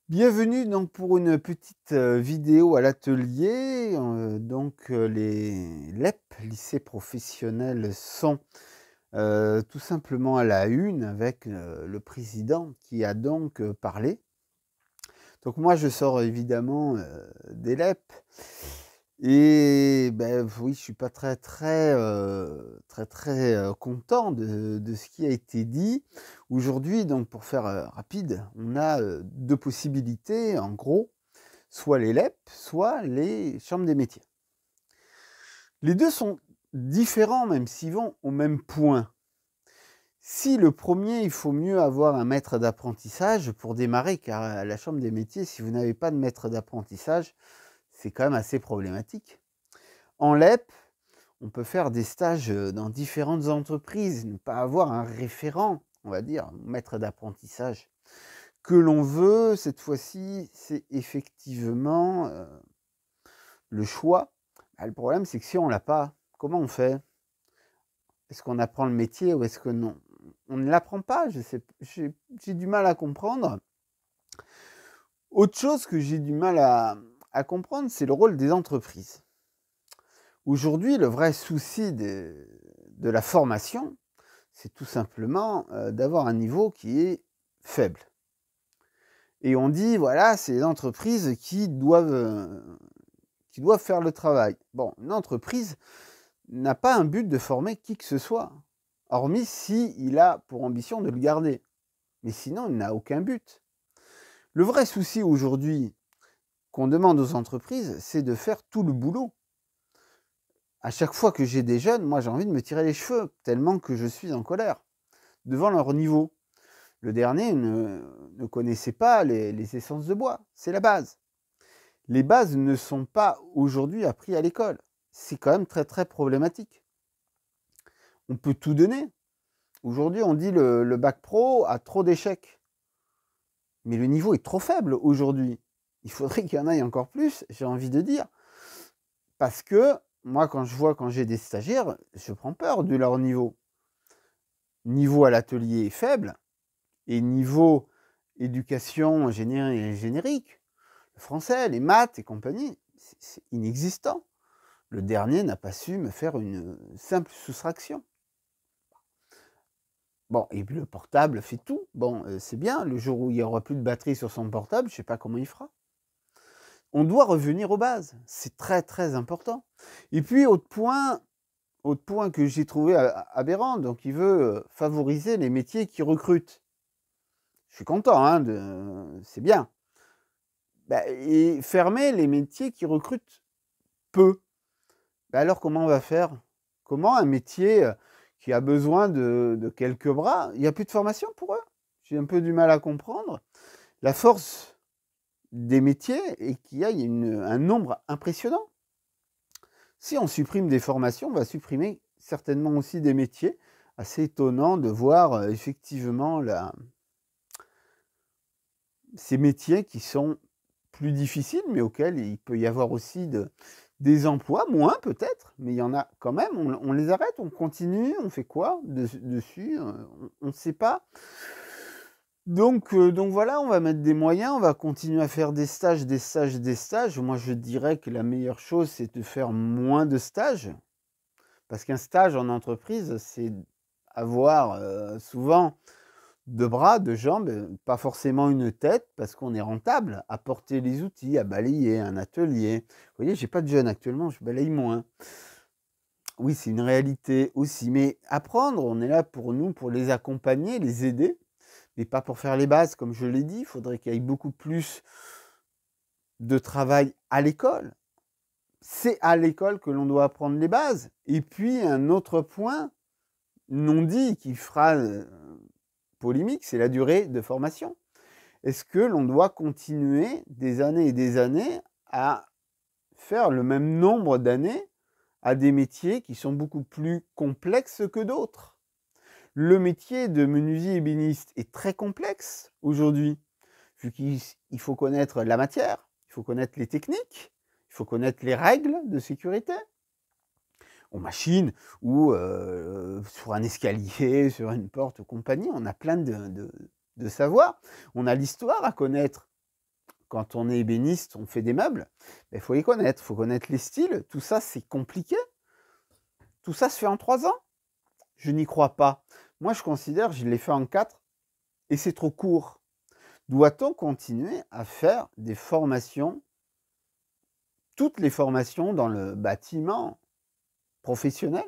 Bienvenue donc pour une petite, vidéo à l'atelier, les LEP, lycées professionnels sont, tout simplement à la une avec, le président qui a donc, parlé. Donc moi je sors évidemment, des LEP et oui, je suis pas très content de ce qui a été dit. Aujourd'hui donc pour faire, rapide, on a, 2 possibilités en gros, soit les LEP, soit les chambres des métiers. Les 2 sont différents même s'ils vont au même point. Si le premier, il faut mieux avoir un maître d'apprentissage pour démarrer, car à la chambre des métiers, si vous n'avez pas de maître d'apprentissage, c'est quand même assez problématique. En LEP, on peut faire des stages, dans différentes entreprises, ne pas avoir un référent, on va dire, maître d'apprentissage. Que l'on veut, cette fois-ci, c'est effectivement, le choix. Le problème, c'est que si on l'a pas, comment on fait? Est-ce qu'on apprend le métier ou est-ce que non? On ne l'apprend pas, je sais j'ai du mal à comprendre. Autre chose que j'ai du mal à comprendre, c'est le rôle des entreprises. Aujourd'hui, le vrai souci de la formation, c'est tout simplement, d'avoir un niveau qui est faible. Et on dit: «Voilà, c'est les entreprises qui doivent faire le travail». Bon, une entreprise n'a pas un but de former qui que ce soit, hormis s'il a pour ambition de le garder. Mais sinon, il n'a aucun but. Le vrai souci aujourd'hui qu'on demande aux entreprises, c'est de faire tout le boulot. À chaque fois que j'ai des jeunes, moi j'ai envie de me tirer les cheveux, tellement que je suis en colère, devant leur niveau. Le dernier ne connaissait pas les essences de bois, c'est la base. Les bases ne sont pas aujourd'hui apprises à l'école. C'est quand même très problématique. On peut tout donner. Aujourd'hui, on dit le bac pro a trop d'échecs. Mais le niveau est trop faible aujourd'hui. Il faudrait qu'il y en aille encore plus, j'ai envie de dire. Parce que moi, quand j'ai des stagiaires, je prends peur de leur niveau. Niveau à l'atelier est faible et niveau éducation générique, le français, les maths et compagnie, c'est inexistant. Le dernier n'a pas su me faire une simple soustraction. Bon, et puis le portable fait tout. Bon, c'est bien, le jour où il n'y aura plus de batterie sur son portable, je ne sais pas comment il fera. On doit revenir aux bases, c'est très important. Et puis autre point que j'ai trouvé aberrant, donc il veut, favoriser les métiers qui recrutent. Je suis content, hein, c'est bien. Et fermer les métiers qui recrutent peu. Alors comment on va faire? Comment un métier, qui a besoin de quelques bras, il n'y a plus de formation pour eux? J'ai un peu du mal à comprendre. La force des métiers et qu'il y ait un nombre impressionnant. Si on supprime des formations, on va supprimer certainement aussi des métiers. Assez étonnant de voir effectivement ces métiers qui sont plus difficiles, mais auxquels il peut y avoir aussi des emplois, moins peut-être, mais il y en a quand même. On les arrête, on continue, on fait quoi dessus? On ne sait pas. Donc voilà, on va mettre des moyens, on va continuer à faire des stages, des stages, des stages. Moi, je dirais que la meilleure chose, c'est de faire moins de stages, parce qu'un stage en entreprise, c'est avoir, souvent 2 bras, 2 jambes, pas forcément une tête, parce qu'on est rentable à porter les outils, à balayer un atelier. Vous voyez, j'ai pas de jeunes actuellement, je balaye moins. Oui, c'est une réalité aussi, mais apprendre, on est là pour nous, pour les accompagner, les aider, mais pas pour faire les bases, comme je l'ai dit. Il faudrait qu'il y ait beaucoup plus de travail à l'école. C'est à l'école que l'on doit apprendre les bases. Et puis un autre point non dit qui fera, polémique, c'est la durée de formation. Est-ce que l'on doit continuer des années et des années à faire le même nombre d'années à des métiers qui sont beaucoup plus complexes que d'autres? Le métier de menuisier ébéniste est très complexe aujourd'hui, vu qu'il faut connaître la matière, il faut connaître les techniques, il faut connaître les règles de sécurité. Aux machines ou sur un escalier, sur une porte, compagnie, on a plein de savoirs. On a l'histoire à connaître. quand on est ébéniste, on fait des meubles, il faut les connaître, il faut connaître les styles. Tout ça, c'est compliqué. Tout ça se fait en 3 ans. Je n'y crois pas. Moi, je considère, je l'ai fait en 4 et c'est trop court. Doit-on continuer à faire des formations, toutes les formations dans le bâtiment professionnel,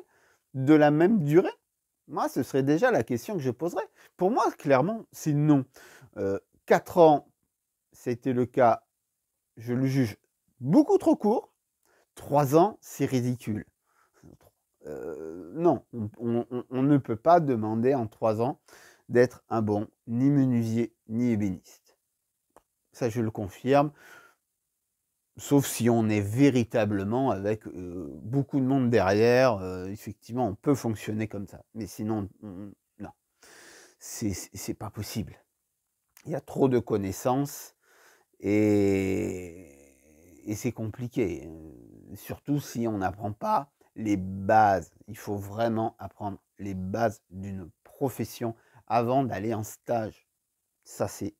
de la même durée? Moi, ce serait déjà la question que je poserais. Pour moi, clairement, c'est non. 4 ans, c'était le cas, je le juge beaucoup trop court. 3 ans, c'est ridicule. Non, on ne peut pas demander en 3 ans d'être un bon ni menuisier ni ébéniste. Ça, je le confirme. Sauf si on est véritablement avec beaucoup de monde derrière, effectivement, on peut fonctionner comme ça. Mais sinon, non, c'est pas possible. Il y a trop de connaissances et c'est compliqué. Surtout si on n'apprend pas les bases. Il faut vraiment apprendre les bases d'une profession avant d'aller en stage. Ça, c'est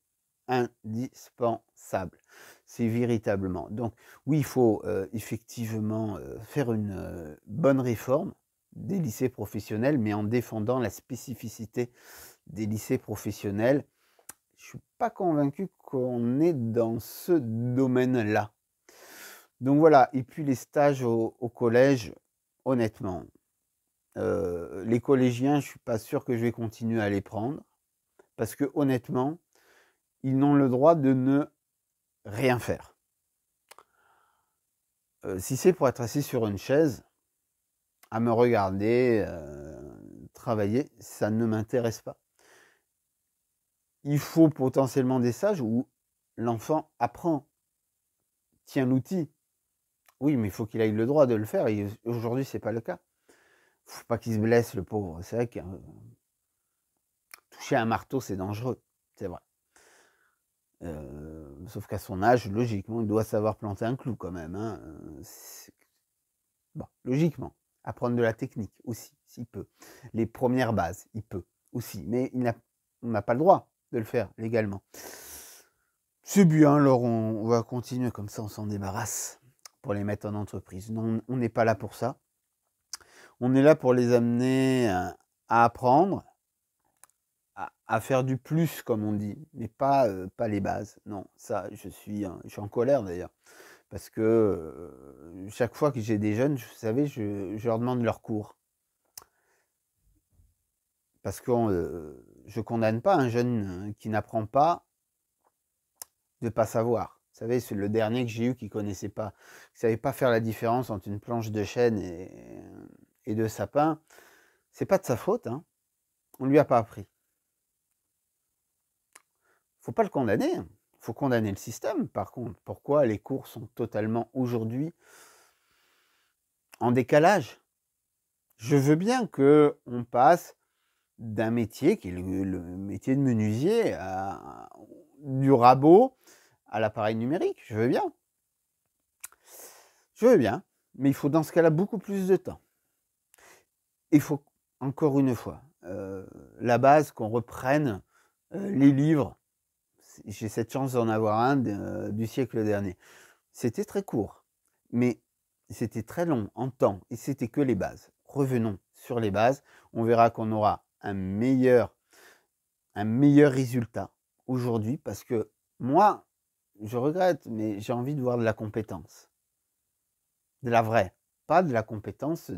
indispensable. C'est véritablement. Donc, oui, il faut effectivement faire une bonne réforme des lycées professionnels, mais en défendant la spécificité des lycées professionnels. Je ne suis pas convaincu qu'on est dans ce domaine-là. Donc voilà, et puis les stages au collège, honnêtement, les collégiens, je ne suis pas sûr que je vais continuer à les prendre, parce que honnêtement, ils n'ont le droit de ne rien faire. Si c'est pour être assis sur une chaise, à me regarder travailler, ça ne m'intéresse pas. Il faut potentiellement des stages où l'enfant apprend, tient l'outil. Oui, mais il faut qu'il ait le droit de le faire. Et aujourd'hui, ce n'est pas le cas. Il ne faut pas qu'il se blesse, le pauvre. C'est vrai que toucher un marteau, c'est dangereux. C'est vrai. Sauf qu'à son âge, logiquement, il doit savoir planter un clou quand même. Hein. Bon, logiquement. Apprendre de la technique aussi, s'il peut. Les premières bases, il peut aussi. Mais on n'a pas le droit de le faire légalement. C'est bien, alors on va continuer comme ça, on s'en débarrasse pour les mettre en entreprise. Non, on n'est pas là pour ça. On est là pour les amener à apprendre, à faire du plus, comme on dit, mais pas les bases. Non, ça, je suis en colère d'ailleurs. Parce que chaque fois que j'ai des jeunes, vous savez, je leur demande leur cours. Parce que je ne condamne pas un jeune qui n'apprend pas de ne pas savoir. Vous savez, c'est le dernier que j'ai eu qui ne connaissait pas, qui ne savait pas faire la différence entre une planche de chêne et de sapin. C'est pas de sa faute, hein. On ne lui a pas appris. Il ne faut pas le condamner. Il faut condamner le système, par contre. Pourquoi les cours sont totalement aujourd'hui en décalage? Je veux bien qu'on passe d'un métier qui est le métier de menuisier, du rabot à l'appareil numérique. Je veux bien. Je veux bien. Mais il faut dans ce cas-là beaucoup plus de temps. Il faut, encore une fois, la base, qu'on reprenne les livres. J'ai cette chance d'en avoir un du siècle dernier. C'était très court, mais c'était très long en temps, et c'était que les bases. Revenons sur les bases, on verra qu'on aura un meilleur résultat aujourd'hui, parce que moi, je regrette, mais j'ai envie de voir de la compétence. De la vraie, pas de la compétence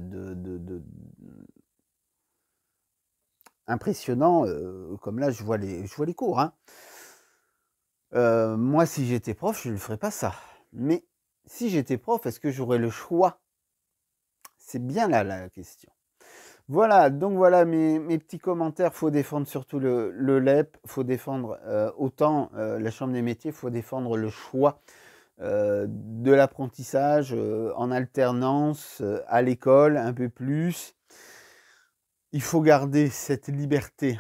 impressionnant, comme là, je vois les cours. Hein. Moi, si j'étais prof, je ne ferais pas ça. Mais si j'étais prof, est-ce que j'aurais le choix? C'est bien là la question. Voilà, donc voilà mes petits commentaires. Faut défendre surtout le LEP, faut défendre autant la Chambre des métiers, faut défendre le choix de l'apprentissage en alternance à l'école un peu plus. Il faut garder cette liberté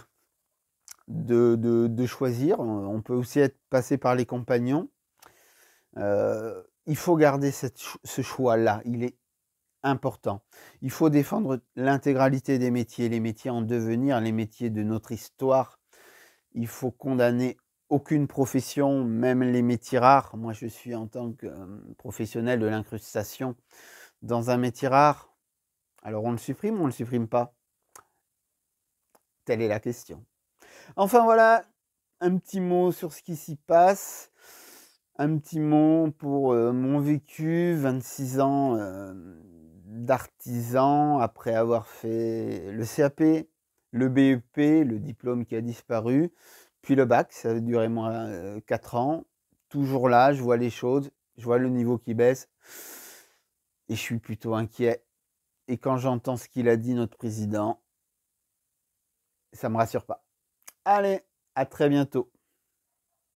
de choisir. On peut aussi être passé par les compagnons. Il faut garder ce choix-là. Il est important. Il faut défendre l'intégralité des métiers, les métiers en devenir, les métiers de notre histoire. Il faut condamner aucune profession, même les métiers rares. Moi, je suis en tant que professionnel de l'incrustation dans un métier rare. Alors on le supprime ou on le supprime pas? Telle est la question. Enfin voilà, un petit mot sur ce qui s'y passe. Un petit mot pour, mon vécu, 26 ans, d'artisan après avoir fait le CAP, le BEP, le diplôme qui a disparu, puis le bac, ça a duré moins, 4 ans. Toujours là, je vois les choses, je vois le niveau qui baisse et je suis plutôt inquiet et quand j'entends ce qu'il a dit notre président, ça me rassure pas. Allez, à très bientôt.